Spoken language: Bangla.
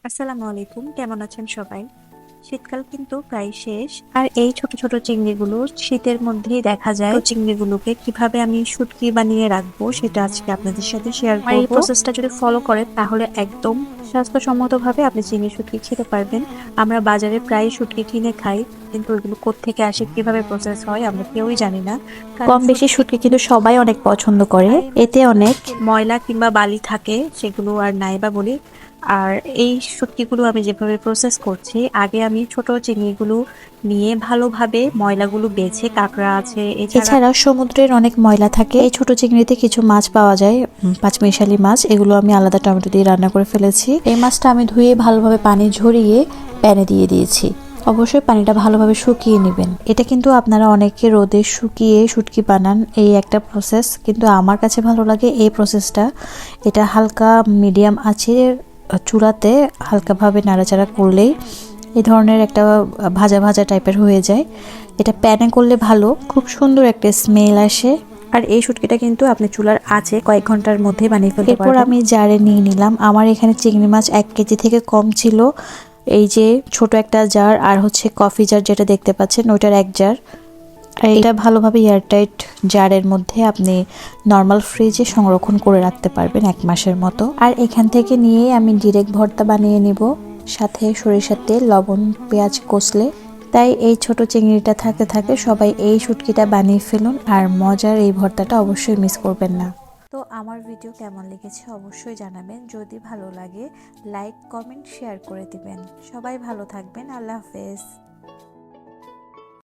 আসসালামু আলাইকুম, কেমন আছেন সবাই? শীতকাল কিন্তু প্রায় শেষ। আর এই ছোট ছোট চিংড়িগুলো শীতের মধ্যেই দেখা যায়। তো চিংড়িগুলোকে কিভাবে আমি শুটকি বানিয়ে রাখবো সেটা আজকে আপনাদের সাথে শেয়ার করব। এই প্রসেসটা যদি ফলো করেন তাহলে একদম স্বাস্থ্যসম্মত ভাবে আপনি চিংড়ি শুটকি খেতে পারবেন। আমরা বাজারে প্রায় শুটকি কিনে খাই, কিন্তু এগুলো কোত্থেকে আসে, কিভাবে প্রসেস হয় আমরা কেউই জানি না। কম বেশি শুটকি কিন্তু সবাই অনেক পছন্দ করে, এতে অনেক ময়লা কিংবা বালি থাকে, সেগুলো আর নাই বা বলি। আর এই শুটকিগুলো আমি যেভাবে প্রসেস করছি, আগে আমি ছোট চিংড়িগুলো নিয়ে ভালোভাবে ময়লাগুলো বেছে, কাঁকড়া আছে, এছাড়া সমুদ্রের অনেক ময়লা থাকে। এই ছোট চিংড়িতে কিছু মাছ পাওয়া যায়, পাঁচমিশালি মাছ। এগুলো আমি আলাদা টমেটো দিয়ে রান্না করে ফেলেছি। এই মাছটা আমি ধুয়ে ভালোভাবে পানি ঝরিয়ে প্যানে দিয়ে দিয়েছি। অবশ্যই পানিটা ভালোভাবে শুকিয়ে নেবেন। এটা কিন্তু আপনারা অনেকে রোদে শুকিয়ে শুটকি বানান, এই একটা প্রসেস, কিন্তু আমার কাছে ভালো লাগে এই প্রসেসটা। এটা হালকা মিডিয়াম আঁচের চুলাতে হালকাভাবে নাড়াচাড়া করলেই এই ধরনের একটা ভাজা ভাজা টাইপের হয়ে যায়। এটা প্যানে করলে ভালো, খুব সুন্দর একটা স্মেল আসে। আর এই শুটকিটা কিন্তু আপনি চুলার আঁচে কয়েক ঘন্টার মধ্যে বানিয়ে ফেলতে এরপর পারবেন। আমি জারে নিয়ে নিলাম। আমার এখানে চিংড়ি মাছ 1 কেজি থেকে কম ছিল। এই যে ছোট একটা জার, আর হচ্ছে কফি জার যেটা দেখতে পাচ্ছেন, ওইটার 1 জার। আর এটা ভালোভাবে এয়ারটাইট জারের মধ্যে আপনি নর্মাল ফ্রিজে সংরক্ষণ করে রাখতে পারবেন 1 মাসের মতো। আর এখান থেকে নিয়ে আমি ডিরেক্ট ভর্তা বানিয়ে নিব, সাথে সরিষার তেল, লবণ, পেঁয়াজ কষলে। তাই এই ছোট চিংড়িটা থাকতে থাকে সবাই এই শুটকিটা বানিয়ে ফেলুন, আর মজার এই ভর্তাটা অবশ্যই মিস করবেন না। তো আমার ভিডিও কেমন লেগেছে অবশ্যই জানাবেন। যদি ভালো লাগে লাইক, কমেন্ট, শেয়ার করে দিবেন। সবাই ভালো থাকবেন। আল্লাহ হাফেজ।